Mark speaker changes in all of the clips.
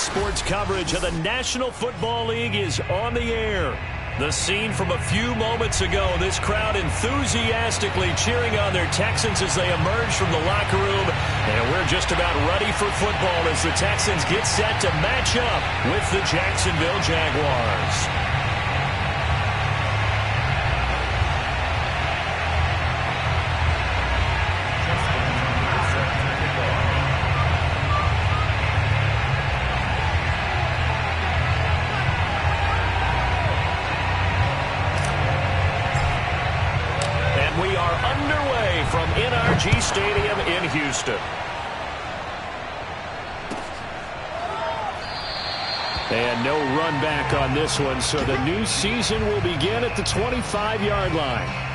Speaker 1: sports coverage of the National Football League is on the air. The scene from a few moments ago, this crowd enthusiastically cheering on their Texans as they emerge from the locker room. And we're just about ready for football as the Texans get set to match up with the Jacksonville Jaguars. From NRG Stadium in Houston. And no run back on this one, so the new season will begin at the 25-yard line.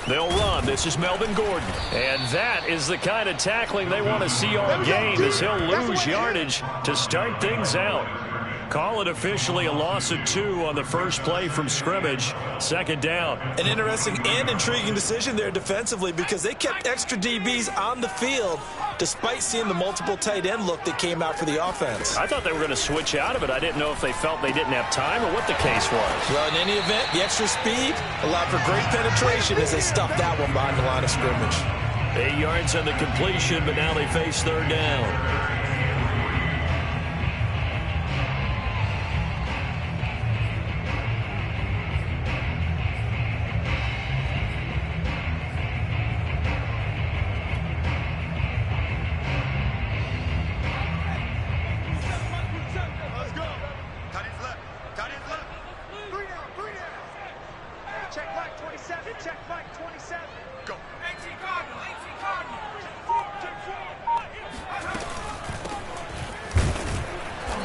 Speaker 1: They'll run. This is Melvin Gordon. And that is the kind of tackling they want to see all game as he'll lose yardage to start things out. Call it officially a loss of 2 on the first play from scrimmage. Second down.
Speaker 2: An interesting and intriguing decision there defensively because they kept extra DBs on the field despite seeing the multiple tight end look that came out for the offense.
Speaker 1: I thought they were going to switch out of it. I didn't know if they felt they didn't have time or what the case was.
Speaker 2: Well, in any event, the extra speed allowed for great penetration as they stuffed that one behind the line of scrimmage.
Speaker 1: 8 yards on the completion, but now they face third down.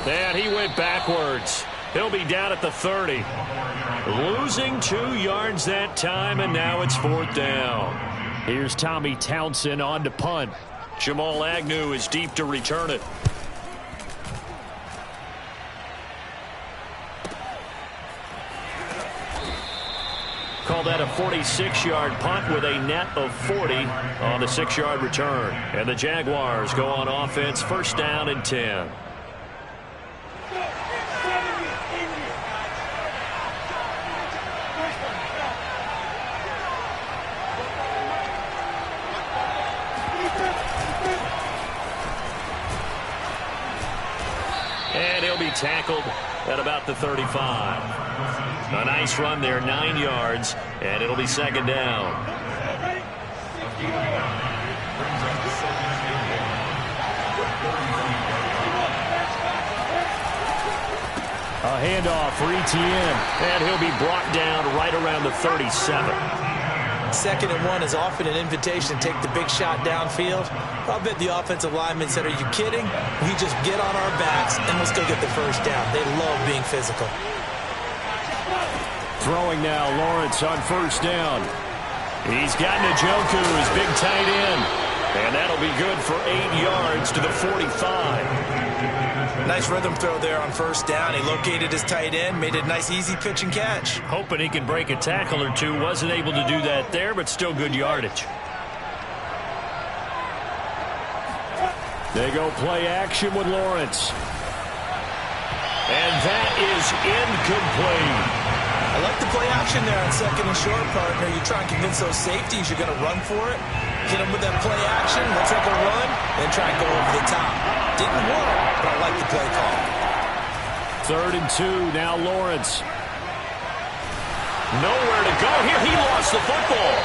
Speaker 1: And he went backwards. He'll be down at the 30. Losing 2 yards that time, and now it's fourth down. Here's Tommy Townsend on to punt. Jamal Agnew is deep to return it. Call that a 46-yard punt with a net of 40 on the 6-yard return. And the Jaguars go on offense, first down and 10. And he'll be tackled at about the 35. A nice run there, 9 yards, and it'll be second down. A handoff for Etienne, and he'll be brought down right around the 37.
Speaker 2: 2nd and 1 is often an invitation to take the big shot downfield. I'll bet the offensive lineman said, are you kidding? We just get on our backs and let's go get the first down. They love being physical.
Speaker 1: Throwing now, Lawrence on first down. He's got Njoku, his big tight end. And that'll be good for 8 yards to the 45.
Speaker 2: Nice rhythm throw there on first down. He located his tight end, made a nice easy pitch and catch.
Speaker 1: Hoping he can break a tackle or two. Wasn't able to do that there, but still good yardage. They go play action with Lawrence. And that is incomplete.
Speaker 2: I like the play action there on 2nd and short, partner. You try and convince those safeties you're going to run for it. Hit them with that play action. Let's take a run, then try and go over the top. Didn't work, but I like the play call.
Speaker 1: 3rd and 2, now Lawrence. Nowhere to go here. He lost the football.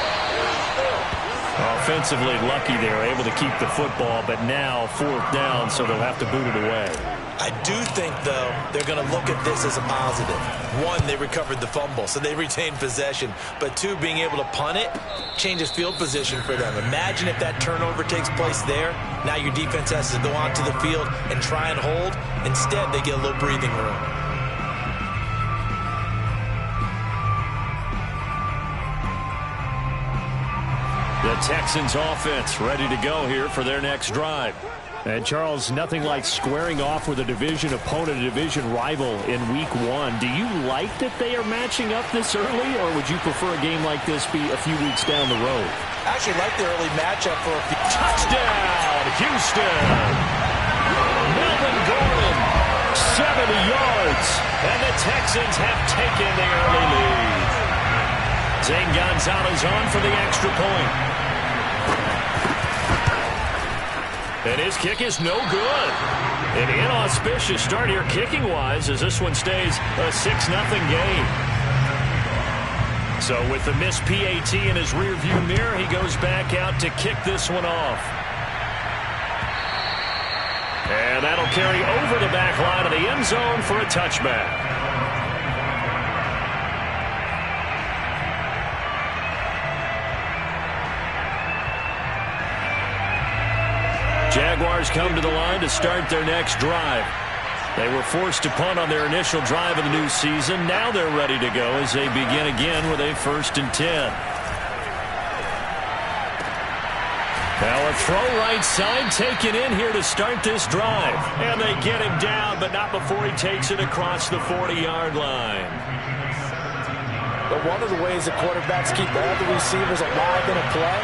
Speaker 1: Offensively lucky there, able to keep the football, but now 4th down, so they'll have to boot it away.
Speaker 2: I do think, though, they're going to look at this as a positive. 1, they recovered the fumble, so they retained possession. But 2, being able to punt it changes field position for them. Imagine if that turnover takes place there. Now your defense has to go onto the field and try and hold. Instead, they get a little breathing room.
Speaker 1: Texans offense ready to go here for their next drive. And, Charles, nothing like squaring off with a division opponent, a division rival in Week 1. Do you like that they are matching up this early, or would you prefer a game like this be a few weeks down the road?
Speaker 2: I actually like the early matchup for a few.
Speaker 1: Touchdown, Houston! Melvin Gordon, 70 yards, and the Texans have taken the early lead. Zane Gonzalez on for the extra point. And his kick is no good. An inauspicious start here kicking-wise as this one stays a 6-0 game. So with the missed PAT in his rearview mirror, he goes back out to kick this one off. And that'll carry over the back line of the end zone for a touchback. Jaguars come to the line to start their next drive. They were forced to punt on their initial drive of the new season. Now they're ready to go as they begin again with a 1st and 10. Now a throw right side taken in here to start this drive. And they get him down, but not before he takes it across the 40-yard line.
Speaker 2: But one of the ways the quarterbacks keep all the receivers alive in a play,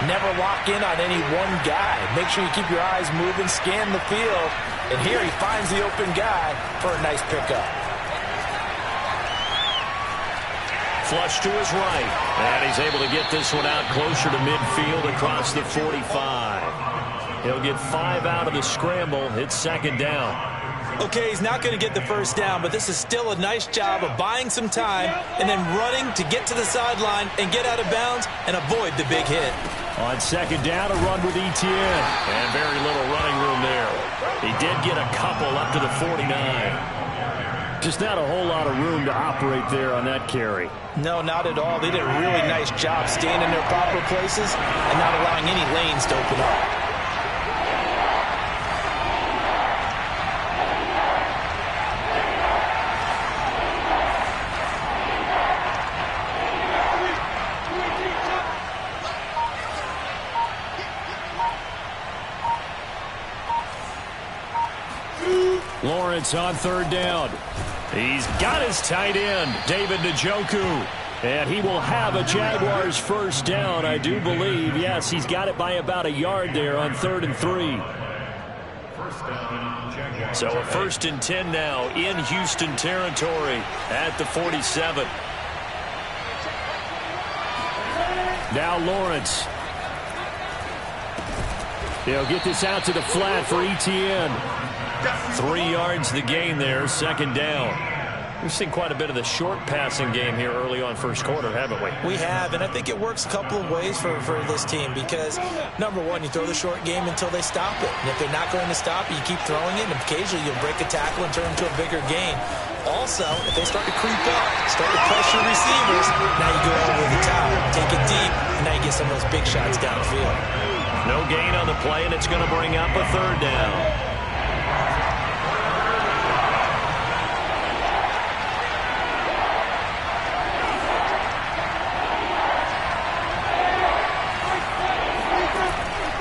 Speaker 2: never lock in on any one guy. Make sure you keep your eyes moving, scan the field. And here he finds the open guy for a nice pickup.
Speaker 1: Flush to his right. And he's able to get this one out closer to midfield across the 45. He'll get 5 out of the scramble. It's 2nd down.
Speaker 2: Okay, he's not going to get the first down, but this is still a nice job of buying some time and then running to get to the sideline and get out of bounds and avoid the big hit.
Speaker 1: On 2nd down, a run with Etienne. And very little running room there. He did get a couple up to the 49. Just not a whole lot of room to operate there on that carry.
Speaker 2: No, not at all. They did a really nice job staying in their proper places and not allowing any lanes to open up.
Speaker 1: Lawrence on 3rd down. He's got his tight end, David Njoku. And he will have a Jaguars 1st down, I do believe. Yes, he's got it by about a yard there on 3rd and 3. So a 1st and 10 now in Houston territory at the 47. Now Lawrence. He'll get this out to the flat for Etienne. 3 yards the gain there, 2nd down. We've seen quite a bit of the short passing game here early on first quarter, haven't we?
Speaker 2: We have, and I think it works a couple of ways for this team because, number one, you throw the short game until they stop it. And if they're not going to stop it, you keep throwing it, and occasionally you'll break a tackle and turn it into a bigger gain. Also, if they start to creep up, start to pressure receivers, now you go over the top, take it deep, and now you get some of those big shots downfield.
Speaker 1: No gain on the play, and it's going to bring up a 3rd down.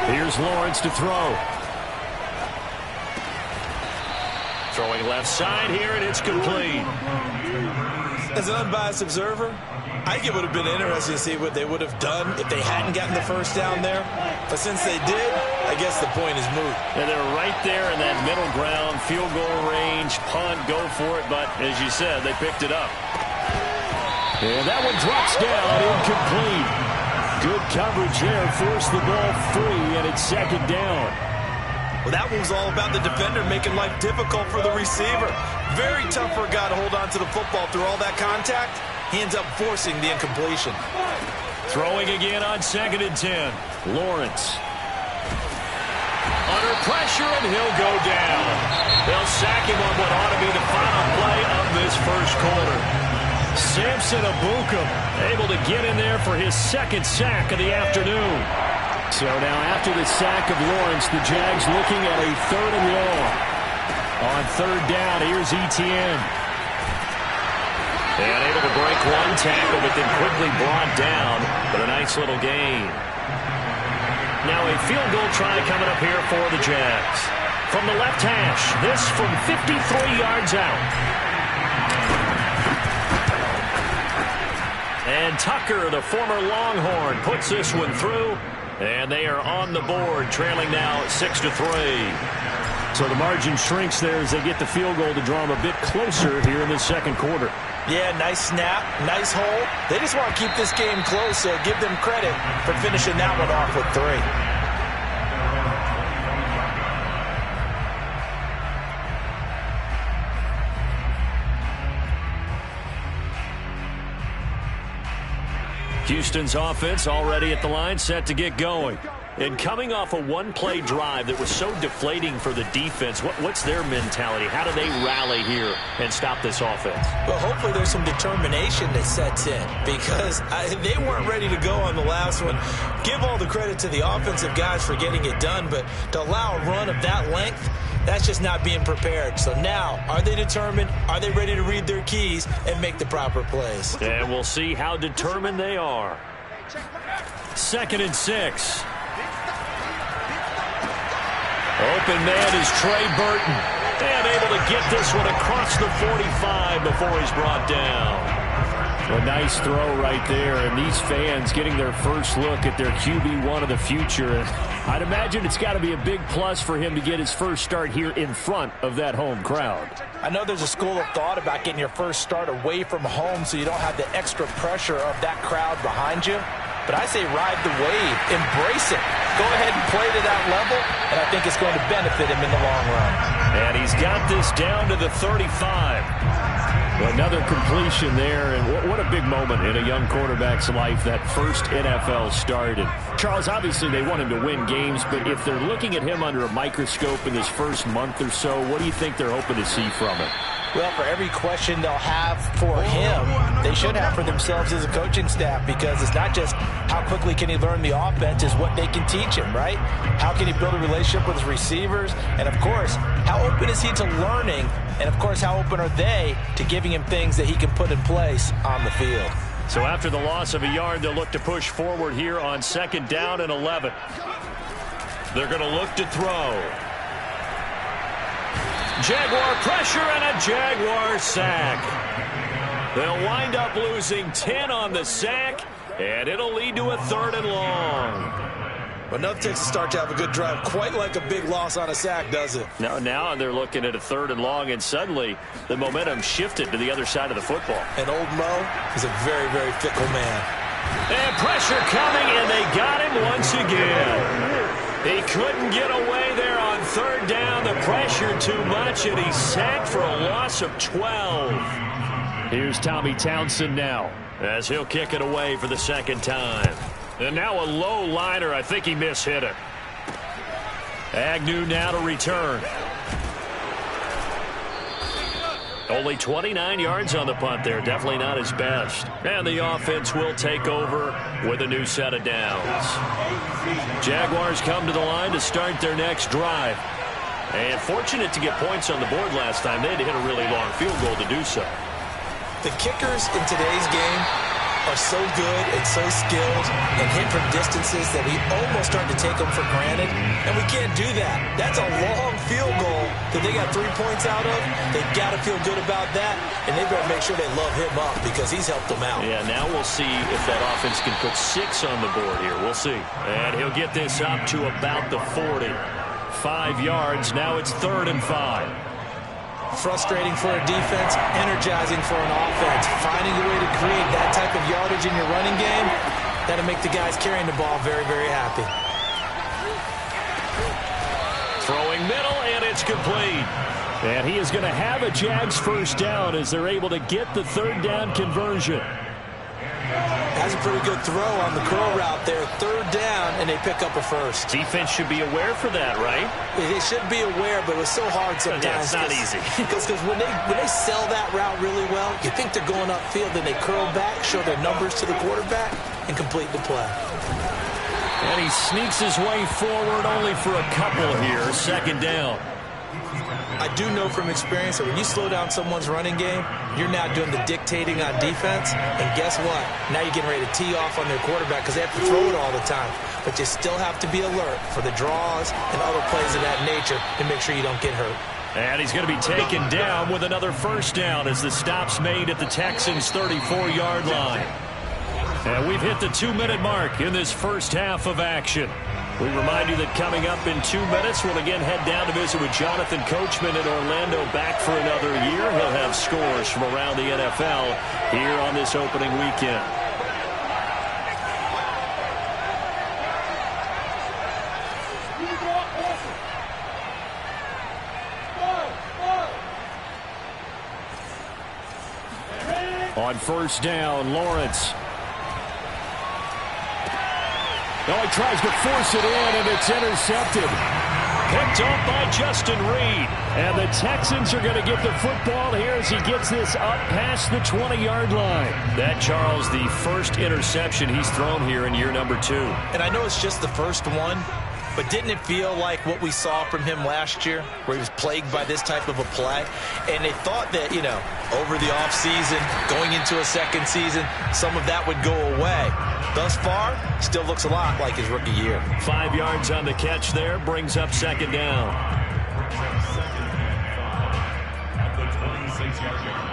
Speaker 1: Here's Lawrence to throw. Throwing left side here, and it's complete.
Speaker 2: As an unbiased observer, I think it would have been interesting to see what they would have done if they hadn't gotten the 1st down there. But since they did, I guess the point is moot.
Speaker 1: And they're right there in that middle ground, field goal range, punt, go for it. But as you said, they picked it up. And that one drops down, incomplete. Good coverage there, forced the ball free, and it's 2nd down.
Speaker 2: Well, that one was all about the defender making life difficult for the receiver. Very tough for a guy to hold on to the football through all that contact. He ends up forcing the incompletion.
Speaker 1: Throwing again on 2nd and 10. Lawrence. Under pressure, and he'll go down. They'll sack him on what ought to be the final play of this first quarter. Samson Abukum able to get in there for his 2nd sack of the afternoon. So now after the sack of Lawrence, the Jags looking at a 3rd and long. On 3rd down, here's Etienne. And able to break one tackle, but then quickly brought down for a nice little gain. Now a field goal try coming up here for the Jags. From the left hash, this from 53 yards out. And Tucker, the former Longhorn, puts this one through. And they are on the board, trailing now 6-3. So the margin shrinks there as they get the field goal to draw them a bit closer here in the second quarter.
Speaker 2: Yeah, nice snap, nice hole. They just want to keep this game close, so give them credit for finishing that one off with 3.
Speaker 1: Houston's offense already at the line, set to get going. And coming off a one-play drive that was so deflating for the defense, what's their mentality? How do they rally here and stop this offense?
Speaker 2: Well, hopefully there's some determination that sets in because they weren't ready to go on the last one. Give all the credit to the offensive guys for getting it done, but to allow a run of that length, that's just not being prepared. So now, are they determined? Are they ready to read their keys and make the proper plays?
Speaker 1: And we'll see how determined they are. 2nd and 6. Open man is Trey Burton. And able to get this one across the 45 before he's brought down. A nice throw right there, and these fans getting their first look at their QB1 of the future. I'd imagine it's got to be a big plus for him to get his first start here in front of that home crowd.
Speaker 2: I know there's a school of thought about getting your first start away from home so you don't have the extra pressure of that crowd behind you. But I say ride the wave, embrace it. Go ahead and play to that level, and I think it's going to benefit him in the long run.
Speaker 1: And he's got this down to the 35. Another completion there, and what a big moment in a young quarterback's life, that first NFL start. And Charles, obviously they want him to win games, but if they're looking at him under a microscope in this first month or so, what do you think they're hoping to see from him?
Speaker 2: Well, for every question they'll have for him, they should have for themselves as a coaching staff, because it's not just how quickly can he learn the offense, it's what they can teach him, right? How can he build a relationship with his receivers? And, of course, how open is he to learning? And, of course, how open are they to giving him things that he can put in place on the field?
Speaker 1: So after the loss of a yard, they'll look to push forward here on 2nd down and 11. They're going to look to throw. Jaguar pressure and a Jaguar sack. They'll wind up losing 10 on the sack, and it'll lead to a 3rd and long.
Speaker 2: But nothing takes a start to have a good drive quite like a big loss on a sack, does it?
Speaker 1: Now they're looking at a 3rd and long, and suddenly the momentum shifted to the other side of the football.
Speaker 2: And old Mo is a very, very fickle man.
Speaker 1: And pressure coming, and they got him once again. He couldn't get away there on 3rd down. The pressure too much, and he's sacked for a loss of 12. Here's Tommy Townsend now, as he'll kick it away for the 2nd time. And now a low liner. I think he mishit it. Agnew now to return. Only 29 yards on the punt there. Definitely not his best. And the offense will take over with a new set of downs. Jaguars come to the line to start their next drive. And fortunate to get points on the board last time. They had to hit a really long field goal to do so.
Speaker 2: The kickers in today's game are so good and so skilled and hit from distances that we almost start to take them for granted, and we can't do that. That's a long field goal that they got 3 points out of. They got to feel good about that, and they better make sure they love him up because he's helped them out.
Speaker 1: Yeah, now we'll see if that offense can put 6 on the board here. We'll see. And he'll get this up to about the 40. 5 yards. Now it's 3rd and 5.
Speaker 2: Frustrating for a defense, energizing for an offense. Finding a way to create that type of yardage in your running game, that'll make the guys carrying the ball very, very happy.
Speaker 1: Throwing middle, and it's complete. And he is going to have a Jags first down as they're able to get the 3rd down conversion.
Speaker 2: Has a pretty good throw on the curl route there. 3rd down, and they pick up a first.
Speaker 1: Defense should be aware for that, right?
Speaker 2: They should be aware, but it's so hard sometimes.
Speaker 1: Yeah, it's not easy.
Speaker 2: Because when they sell that route really well, you think they're going upfield, then they curl back, show their numbers to the quarterback, and complete the play.
Speaker 1: And he sneaks his way forward only for a couple here. 2nd down.
Speaker 2: I do know from experience that when you slow down someone's running game, you're now doing the dictating on defense. And guess what? Now you're getting ready to tee off on their quarterback because they have to throw it all the time. But you still have to be alert for the draws and other plays of that nature to make sure you don't get hurt.
Speaker 1: And he's going to be taken down with another first down as the stop's made at the Texans' 34-yard line. And we've hit the 2-minute mark in this first half of action. We remind you that coming up in 2 minutes, we'll again head down to visit with Jonathan Coachman in Orlando, back for another year. He'll have scores from around the NFL here on this opening weekend. On first down, Lawrence. Oh, he tries to force it in, and it's intercepted. Picked off by Justin Reed. And the Texans are going to get the football here as he gets this up past the 20-yard line. That, Charles, the first interception he's thrown here in year number 2.
Speaker 2: And I know it's just the first one, but didn't it feel like what we saw from him last year, where he was plagued by this type of a play? And they thought that, you know, over the offseason, going into a second season, some of that would go away. Thus far, still looks a lot like his rookie year.
Speaker 1: 5 yards on the catch there, brings up second down.
Speaker 3: At the 26-yard line.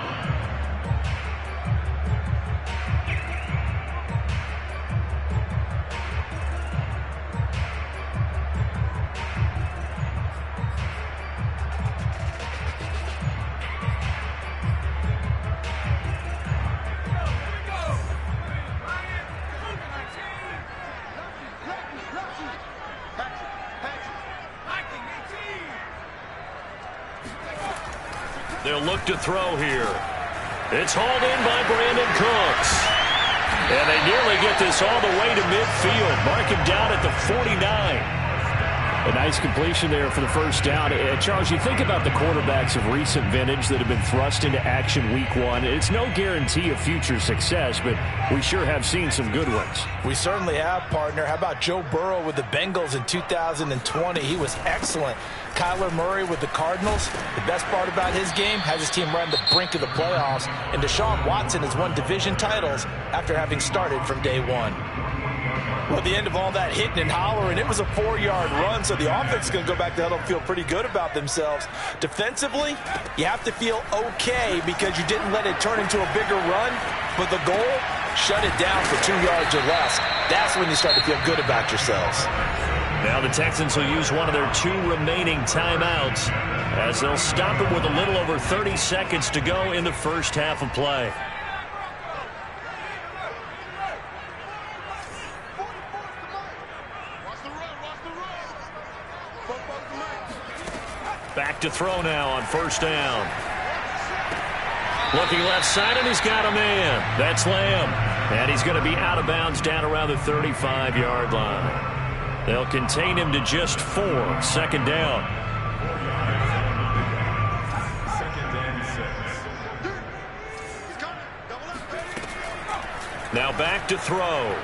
Speaker 1: They'll look to throw here. It's hauled in by Brandon Cooks. And they nearly get this all the way to midfield. Mark him down at the 49. A nice completion there for the first down. Charles, you think about the quarterbacks of recent vintage that have been thrust into action week 1. It's no guarantee of future success, but we sure have seen some good ones.
Speaker 2: We certainly have, partner. How about Joe Burrow with the Bengals in 2020? He was excellent. Kyler Murray with the Cardinals. The best part about his game has his team right on the brink of the playoffs. And Deshaun Watson has won division titles after having started from day 1. Well, at the end of all that hitting and hollering, it was a 4-yard run, so the offense is going to go back to huddle and feel pretty good about themselves. Defensively, you have to feel okay because you didn't let it turn into a bigger run, but the goal, shut it down for 2 yards or less. That's when you start to feel good about yourselves.
Speaker 1: Now the Texans will use one of their 2 remaining timeouts as they'll stop it with a little over 30 seconds to go in the first half of play. Back to throw now on first down. Looking left side, and he's got a man. That's Lamb. And he's going to be out of bounds down around the 35-yard line. They'll contain him to just 4. Second down. Now back to throw.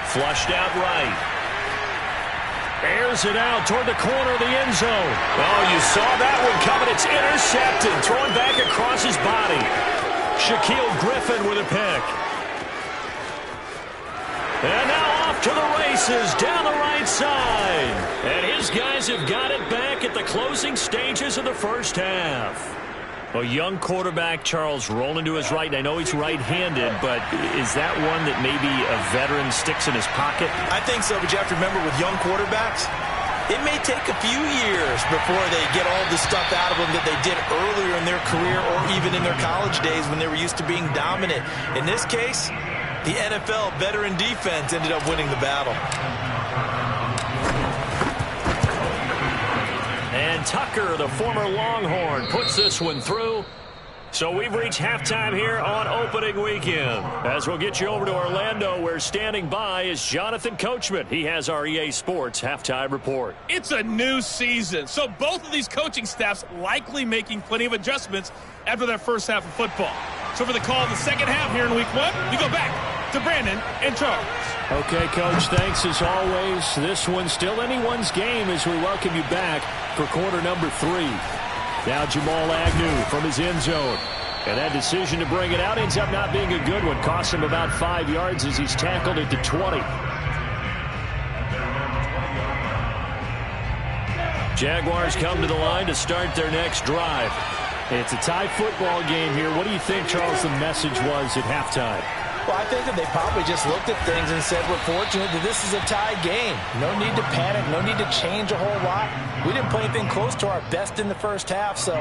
Speaker 1: Flushed out right. Airs it out toward the corner of the end zone. Oh, you saw that one coming. It's intercepted. Thrown back across his body. Shaquille Griffin with a pick. And now off to the races down the right side. And his guys have got it back at the closing stages of the first half. A young quarterback, Charles, rolling to his right. And I know he's right-handed, but is that one that maybe a veteran sticks in his pocket?
Speaker 2: I think so, but you have to remember with young quarterbacks, it may take a few years before they get all the stuff out of them that they did earlier in their career or even in their college days when they were used to being dominant. In this case, the NFL veteran defense ended up winning the battle.
Speaker 1: And Tucker, the former Longhorn, puts this one through. So we've reached halftime here on opening weekend. As we'll get you over to Orlando, where standing by is Jonathan Coachman. He has our EA Sports halftime report.
Speaker 4: It's a new season, so both of these coaching staffs likely making plenty of adjustments after their first half of football. So for the call of the second half here in week 1, we go back to Brandon and Charles.
Speaker 1: Okay, Coach, thanks as always. This one's still anyone's game as we welcome you back for quarter number 3. Now Jamal Agnew from his end zone. And that decision to bring it out ends up not being a good one. Costs him about 5 yards as he's tackled at the 20. Jaguars come to the line to start their next drive. It's a tie football game here. What do you think, Charles, the message was at halftime?
Speaker 2: Well, I think that they probably just looked at things and said, we're fortunate that this is a tie game. No need to panic. No need to change a whole lot. We didn't play anything close to our best in the first half, so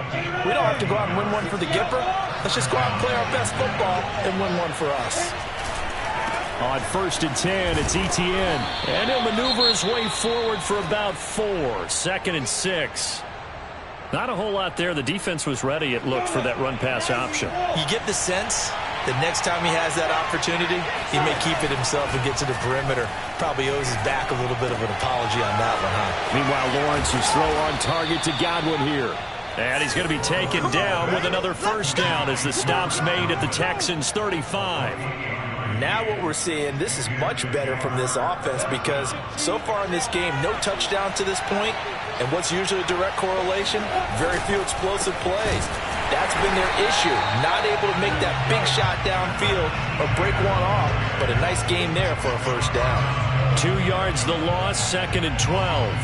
Speaker 2: we don't have to go out and win one for the Gipper. Let's just go out and play our best football and win one for us.
Speaker 1: On 1st and 10, it's Etienne. And he'll maneuver his way forward for about 4. 2nd and 6. Not a whole lot there. The defense was ready, it looked, for that run-pass option.
Speaker 2: You get the sense that next time he has that opportunity, he may keep it himself and get to the perimeter. Probably owes his back a little bit of an apology on that one, huh?
Speaker 1: Meanwhile, Lawrence's throw on target to Godwin here. And he's going to be taken down with another first down as the stop's made at the Texans' 35.
Speaker 2: Now what we're seeing, this is much better from this offense because so far in this game, no touchdown to this point. And what's usually a direct correlation? Very few explosive plays. That's been their issue. Not able to make that big shot downfield or break one off. But a nice game there for a first down.
Speaker 1: 2 yards the loss, 2nd and 12.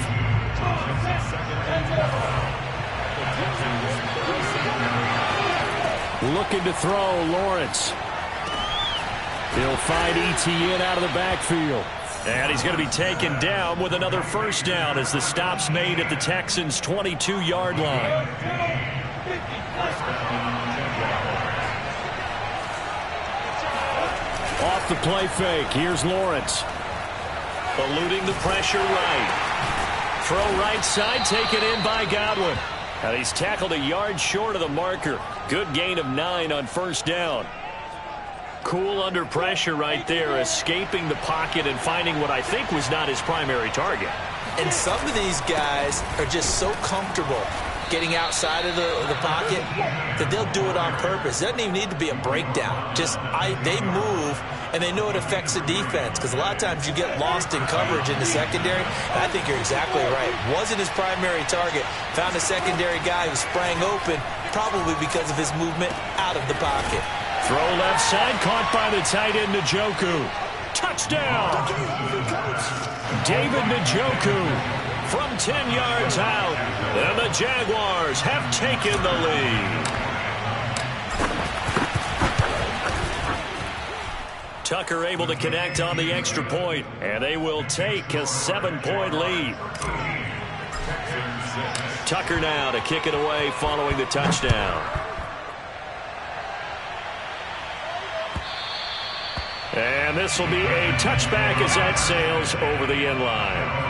Speaker 1: Looking to throw, Lawrence. He'll find Etienne out of the backfield. And he's going to be taken down with another first down as the stop's made at the Texans' 22-yard line. Off the play fake, here's Lawrence. Eluding the pressure right. Throw right side, taken in by Godwin. And he's tackled a yard short of the marker. Good gain of 9 on first down. Cool under pressure right there, escaping the pocket and finding what I think was not his primary target.
Speaker 2: And some of these guys are just so comfortable getting outside of the pocket that they'll do it on purpose. It doesn't even need to be a breakdown. They move, and they know it affects the defense because a lot of times you get lost in coverage in the secondary. And I think you're exactly right. Wasn't his primary target. Found a secondary guy who sprang open, probably because of his movement out of the pocket.
Speaker 1: Throw left side, caught by the tight end, Njoku. Touchdown! David Njoku from 10 yards out. And the Jaguars have taken the lead. Tucker able to connect on the extra point, and they will take a 7-point lead. Tucker now to kick it away following the touchdown. And this will be a touchback as that sails over the end line.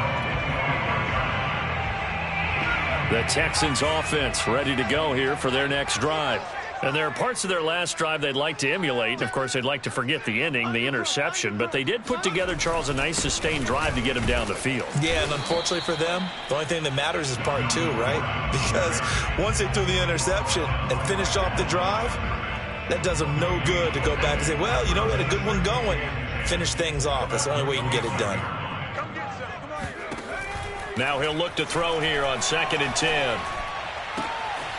Speaker 1: The Texans offense ready to go here for their next drive. And there are parts of their last drive they'd like to emulate. And, of course, they'd like to forget the ending, the interception. But they did put together, Charles, a nice sustained drive to get him down the field.
Speaker 2: Yeah, and unfortunately for them, the only thing that matters is part 2, right? Because once they threw the interception and finished off the drive, that does them no good to go back and say, well, you know, we had a good one going. Finish things off. That's the only way you can get it done.
Speaker 1: Now he'll look to throw here on 2nd and 10.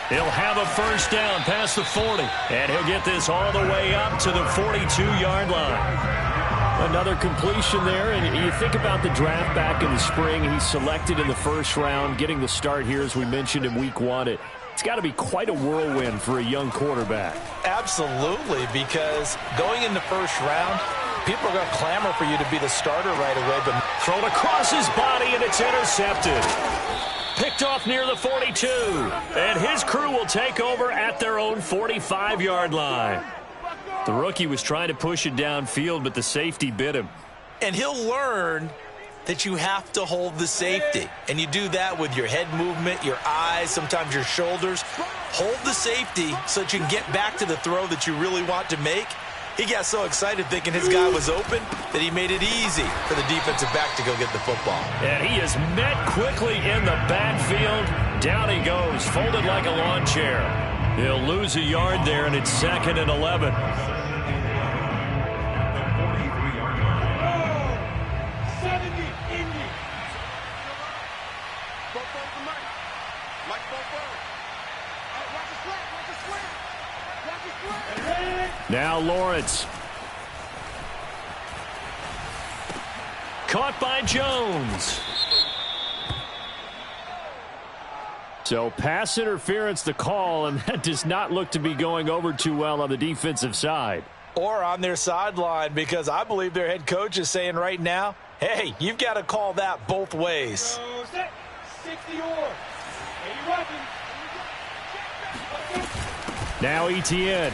Speaker 1: He'll have a first down past the 40. And he'll get this all the way up to the 42-yard line. Another completion there. And you think about the draft back in the spring. He's selected in the first round, getting the start here, as we mentioned in week 1. It's got to be quite a whirlwind for a young quarterback.
Speaker 2: Absolutely, because going in the first round, people are going to clamor for you to be the starter right away. But
Speaker 1: thrown across his body, and it's intercepted. Picked off near the 42. And his crew will take over at their own 45-yard line. The rookie was trying to push it downfield, but the safety bit him.
Speaker 2: And he'll learn that you have to hold the safety. And you do that with your head movement, your eyes, sometimes your shoulders. Hold the safety so that you can get back to the throw that you really want to make. He got so excited thinking his guy was open that he made it easy for the defensive back to go get the football.
Speaker 1: And he is met quickly in the backfield. Down he goes, folded like a lawn chair. He'll lose a yard there, and it's 2nd and 11. Now Lawrence. Caught by Jones. So pass interference the call, and that does not look to be going over too well on the defensive side.
Speaker 2: Or on their sideline, because I believe their head coach is saying right now, hey, you've got to call that both ways.
Speaker 1: Now Etienne.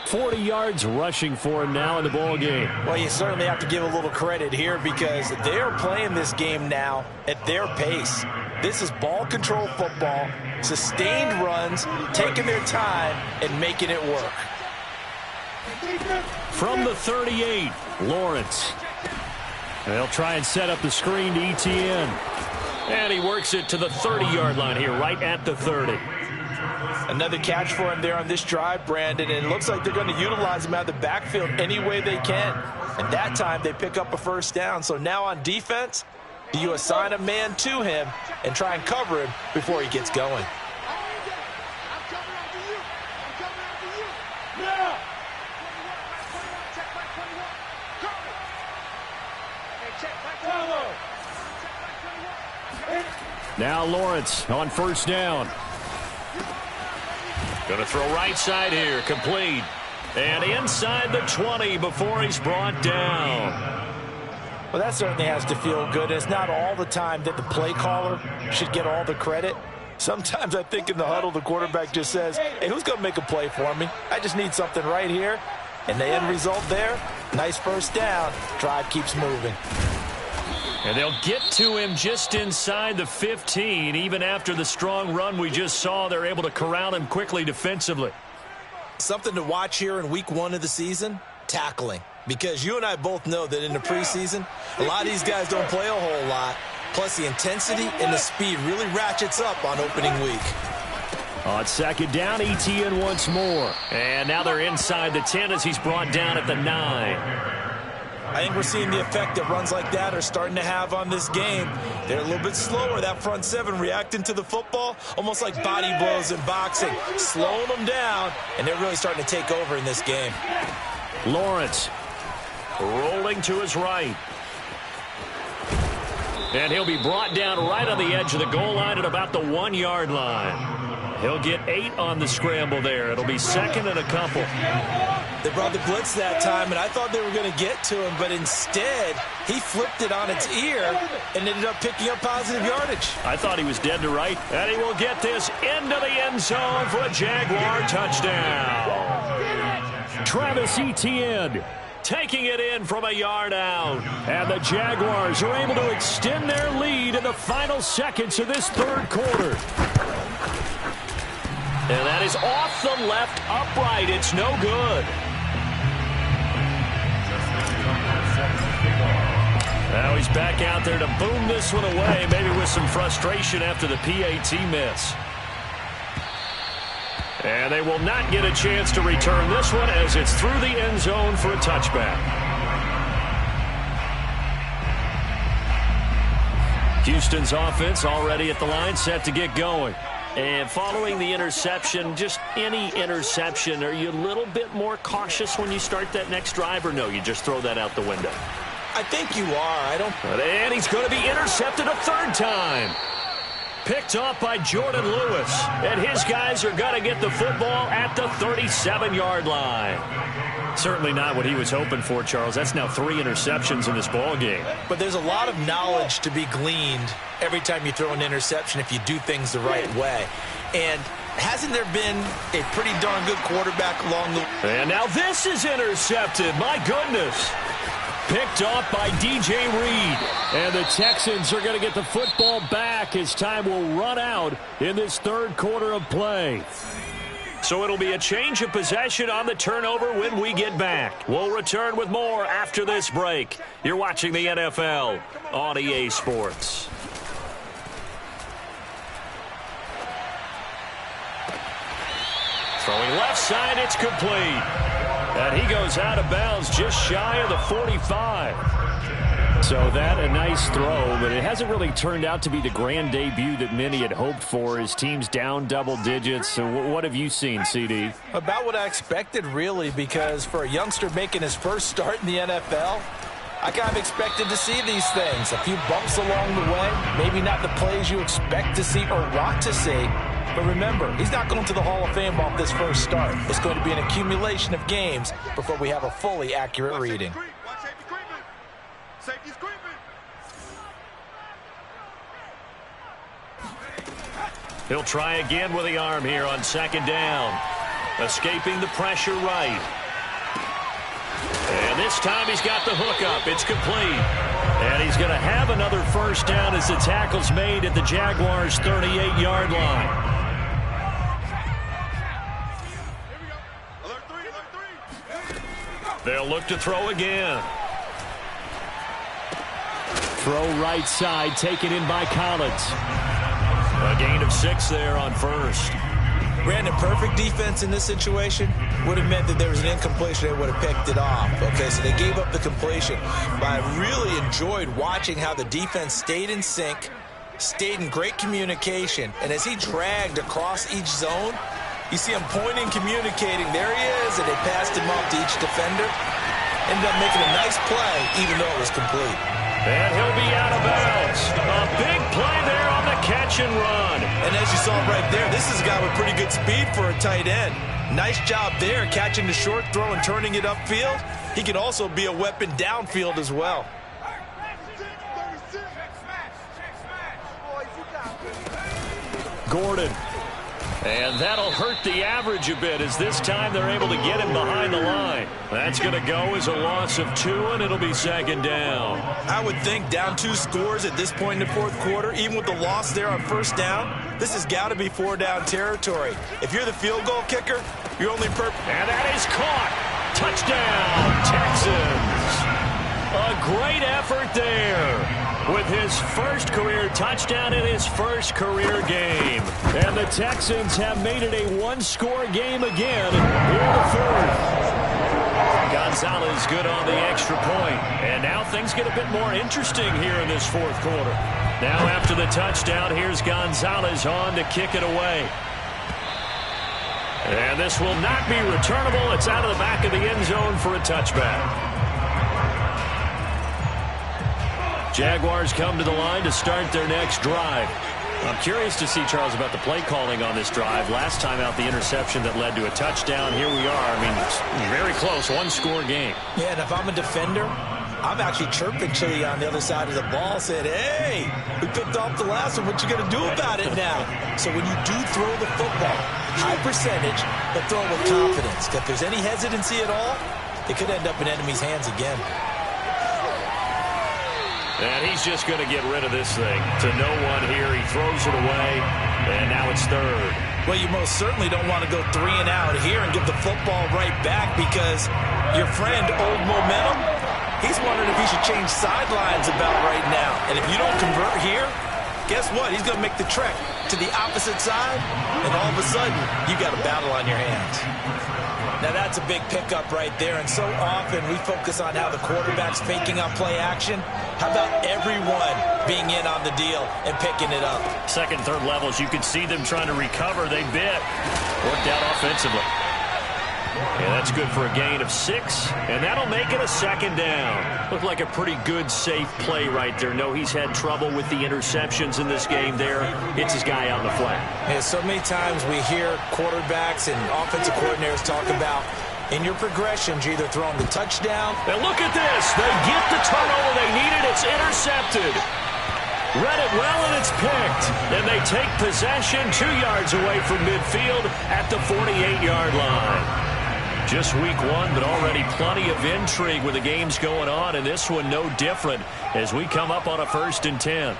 Speaker 1: 40 yards rushing for him now in the ball game.
Speaker 2: Well, you certainly have to give a little credit here because they're playing this game now at their pace. This is ball control football, sustained runs, taking their time and making it work.
Speaker 1: From the 38, Lawrence. And they'll try and set up the screen to Etienne. And he works it to the 30-yard line here, right at the 30.
Speaker 2: Another catch for him there on this drive, Brandon, and it looks like they're going to utilize him out of the backfield any way they can. And that time they pick up a first down. So now on defense, do you assign a man to him and try and cover him before he gets going?
Speaker 1: Now Lawrence on first down. Going to throw right side here, complete. And inside the 20 before he's brought down.
Speaker 2: Well, that certainly has to feel good. It's not all the time that the play caller should get all the credit. Sometimes I think in the huddle, the quarterback just says, hey, who's going to make a play for me? I just need something right here. And the end result there, nice first down. Drive keeps moving.
Speaker 1: And they'll get to him just inside the 15. Even after the strong run we just saw, they're able to corral him quickly defensively.
Speaker 2: Something to watch here in week 1 of the season, tackling. Because you and I both know that in the preseason, a lot of these guys don't play a whole lot. Plus the intensity and the speed really ratchets up on opening week.
Speaker 1: On second down, Etienne once more. And now they're inside the 10 as he's brought down at the 9.
Speaker 2: I think we're seeing the effect that runs like that are starting to have on this game. They're a little bit slower, that front 7 reacting to the football, almost like body blows in boxing, slowing them down, and they're really starting to take over in this game.
Speaker 1: Lawrence rolling to his right. And he'll be brought down right on the edge of the goal line at about the 1-yard line. He'll get 8 on the scramble there. It'll be second and a couple.
Speaker 2: They brought the blitz that time, and I thought they were going to get to him, but instead, he flipped it on its ear and ended up picking up positive yardage.
Speaker 1: I thought he was dead to right, and he will get this into the end zone for a Jaguar touchdown. Travis Etienne taking it in from a yard out. And the Jaguars are able to extend their lead in the final seconds of this third quarter. And that is off the left upright. It's no good. Now he's back out there to boom this one away, maybe with some frustration after the PAT miss. And they will not get a chance to return this one as it's through the end zone for a touchback. Houston's offense already at the line, set to get going. And following the interception, just any interception, are you a little bit more cautious when you start that next drive, or no, you just throw that out the window?
Speaker 2: I think you are.
Speaker 1: And he's going to be intercepted a third time. Picked off by Jordan Lewis. And his guys are going to get the football at the 37-yard line. Certainly not what he was hoping for, Charles. That's now 3 interceptions in this ball game.
Speaker 2: But there's a lot of knowledge to be gleaned every time you throw an interception if you do things the right way. And hasn't there been a pretty darn good quarterback along the way?
Speaker 1: And now this is intercepted. My goodness. Picked off by DJ Reed. And the Texans are going to get the football back as time will run out in this third quarter of play. So it'll be a change of possession on the turnover when we get back. We'll return with more after this break. You're watching the NFL on EA Sports. Throwing left side, it's complete. And he goes out of bounds just shy of the 45. So that a nice throw, but it hasn't really turned out to be the grand debut that many had hoped for. His team's down double digits. So what have you seen, CD?
Speaker 2: About what I expected, really, because for a youngster making his first start in the NFL, I kind of expected to see these things. A few bumps along the way, maybe not the plays you expect to see or want to see. But remember, he's not going to the Hall of Fame off this first start. It's going to be an accumulation of games before we have a fully accurate reading.
Speaker 1: He'll try again with the arm here on second down. Escaping the pressure right. And this time he's got the hook up. It's complete. And he's going to have another first down as the tackle's made at the Jaguars' 38-yard line. They'll look to throw again. Throw right side, taken in by Collins. A gain of 6 there on first.
Speaker 2: Brandon, perfect defense in this situation would have meant that there was an incompletion. They would have picked it off. Okay, so they gave up the completion. But I really enjoyed watching how the defense stayed in sync, stayed in great communication, and as he dragged across each zone, you see him pointing, communicating. There he is, and they passed him off to each defender. Ended up making a nice play, even though it was complete.
Speaker 1: And he'll be out of bounds. A big play there on the catch and run.
Speaker 2: And as you saw right there, this is a guy with pretty good speed for a tight end. Nice job there, catching the short throw and turning it upfield. He can also be a weapon downfield as well.
Speaker 1: Gordon. And that'll hurt the average a bit as this time they're able to get him behind the line. That's going to go as a loss of 2, and it'll be second down.
Speaker 2: I would think down 2 scores at this point in the fourth quarter, even with the loss there on first down, this has got to be 4-down territory. If you're the field goal kicker, you're only
Speaker 1: And that is caught. Touchdown, Texans. A great effort there with his first career touchdown in his first career game. And the Texans have made it a 1-score game again here in the fourth. Gonzalez good on the extra point. And now things get a bit more interesting here in this fourth quarter. Now after the touchdown, here's Gonzalez on to kick it away. And this will not be returnable. It's out of the back of the end zone for a touchback. Jaguars come to the line to start their next drive. I'm curious to see, Charles, about the play calling on this drive. Last time out, the interception that led to a touchdown. Here we are. I mean, it's very close, 1-score game.
Speaker 2: Yeah, and if I'm a defender, I'm actually chirping to you on the other side of the ball, saying, hey, we picked off the last one. What you going to do about it now? So when you do throw the football, high percentage, but throw it with confidence. If there's any hesitancy at all, it could end up in enemy's hands again.
Speaker 1: And he's just going to get rid of this thing. To no one here. He throws it away. And now it's third.
Speaker 2: Well, you most certainly don't want to go 3 and out here and give the football right back because your friend, Old Momentum, he's wondering if he should change sidelines about right now. And if you don't convert here, guess what? He's going to make the trek to the opposite side, and all of a sudden, you got a battle on your hands. Now, that's a big pickup right there, and so often we focus on how the quarterback's faking on play action. How about everyone being in on the deal and picking it up?
Speaker 1: Second, third levels, you could see them trying to recover. They bit. Worked out offensively. Yeah, that's good for a gain of 6, and that'll make it a second down. Looked like a pretty good, safe play right there. No, he's had trouble with the interceptions in this game there. Hits his guy on the flat.
Speaker 2: Yeah, so many times we hear quarterbacks and offensive coordinators talk about in your progressions, you're either throwing the touchdown.
Speaker 1: And look at this. They get the turnover they needed. It's intercepted. Read it well, and it's picked. And they take possession 2 yards away from midfield at the 48-yard line. Just week 1, but already plenty of intrigue with the games going on, and this one no different as we come up on a 1st and 10.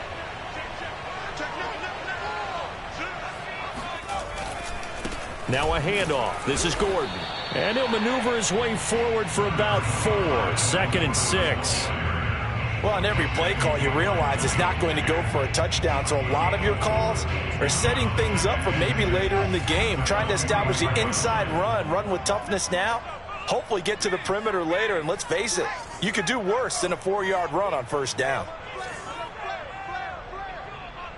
Speaker 1: Now a handoff. This is Gordon. And he'll maneuver his way forward for about 4. 2nd and 6.
Speaker 2: Well, on every play call, you realize it's not going to go for a touchdown. So a lot of your calls are setting things up for maybe later in the game, trying to establish the inside run with toughness now, Hopefully get to the perimeter later, and let's face it, you could do worse than a 4-yard run on first down.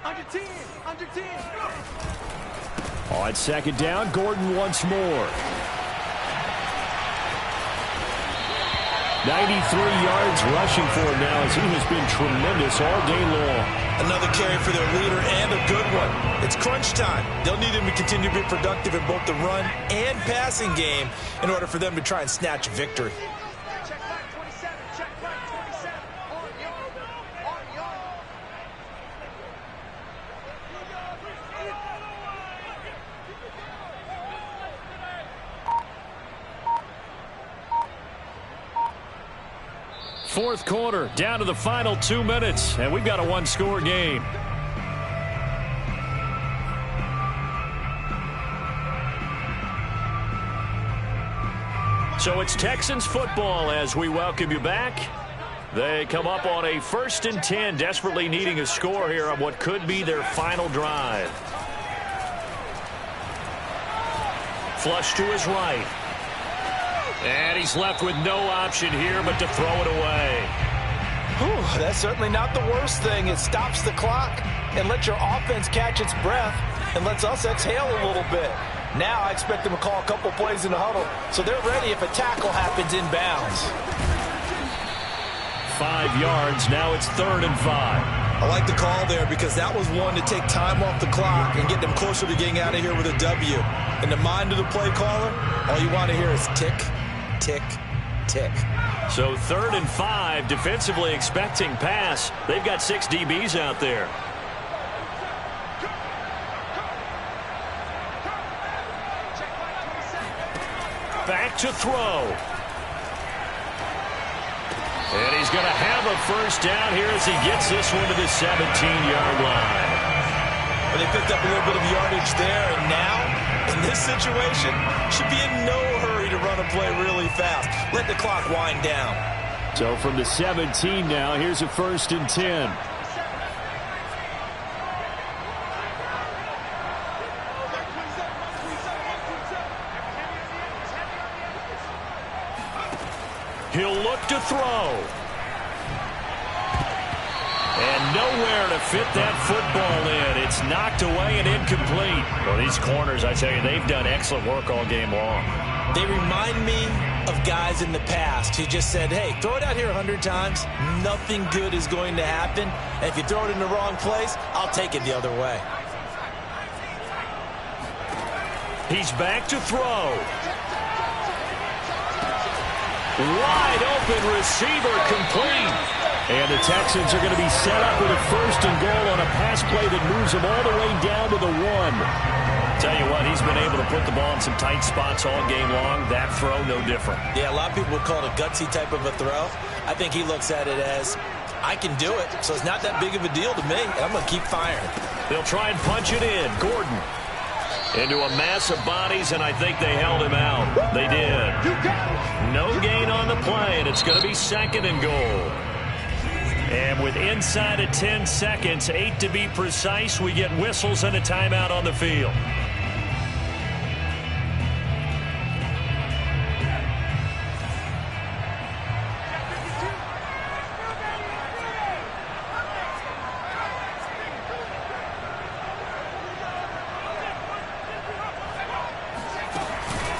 Speaker 5: Under 10, under 10.
Speaker 1: On second down, Gordon once more. 93 yards rushing for him now as he has been tremendous all day long.
Speaker 2: Another carry for their leader and a good one. It's crunch time. They'll need him to continue to be productive in both the run and passing game in order for them to try and snatch victory.
Speaker 5: Check back 27, check back 27. On yard, on yard.
Speaker 1: Fourth quarter, down to the final 2 minutes, and we've got a one-score game. So it's Texans football as we welcome you back. They come up on a 1st and 10, desperately needing a score here on what could be their final drive. Flush to his right. And he's left with no option here but to throw it away.
Speaker 2: Whew, that's certainly not the worst thing. It stops the clock and lets your offense catch its breath and lets us exhale a little bit. Now I expect them to call a couple plays in the huddle so they're ready if a tackle happens inbounds.
Speaker 1: 5 yards. Now it's 3rd and 5.
Speaker 2: I like the call there because that was one to take time off the clock and get them closer to getting out of here with a W. In the mind of the play caller, all you want to hear is tick, tick, tick.
Speaker 1: So 3rd and 5, defensively expecting pass. They've got 6 DBs out there. Back to throw. And he's going to have a first down here as he gets this one to the 17-yard line.
Speaker 2: But they picked up a little bit of yardage there, and now, in this situation, should be in no hurry to run a play really fast. Let the clock wind down.
Speaker 1: So from the 17 now, here's a 1st and 10. He'll look to throw. And nowhere to fit that football in. It's knocked away and incomplete. Well, these corners, I tell you, they've done excellent work all game long.
Speaker 2: They remind me of guys in the past who just said, hey, throw it out here 100 times. Nothing good is going to happen. And if you throw it in the wrong place, I'll take it the other way.
Speaker 1: He's back to throw. Wide open receiver complete. And the Texans are going to be set up with a 1st and goal on a pass play that moves them all the way down to the 1. Tell you what, he's been able to put the ball in some tight spots all game long. That throw, no different.
Speaker 2: Yeah, a lot of people would call it a gutsy type of a throw. I think he looks at it as, I can do it, so it's not that big of a deal to me. I'm going to keep firing.
Speaker 1: They'll try and punch it in. Gordon into a mass of bodies, and I think they held him out. They did. No gain on the play, and it's going to be 2nd and goal. And with inside of 10 seconds, 8 to be precise, we get whistles and a timeout on the field.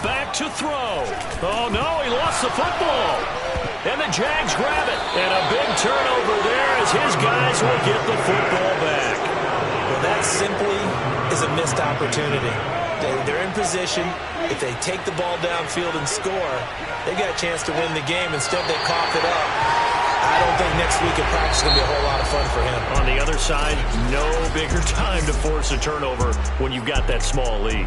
Speaker 1: Back to throw. Oh, no, he lost the football. And the Jags grab it. And a big turnover there as his guys will get the football back.
Speaker 2: Well, that simply is a missed opportunity. They're in position. If they take the ball downfield and score, they've got a chance to win the game. Instead, they cough it up. I don't think next week at practice is going to be a whole lot of fun for him.
Speaker 1: On the other side, no bigger time to force a turnover when you've got that small lead.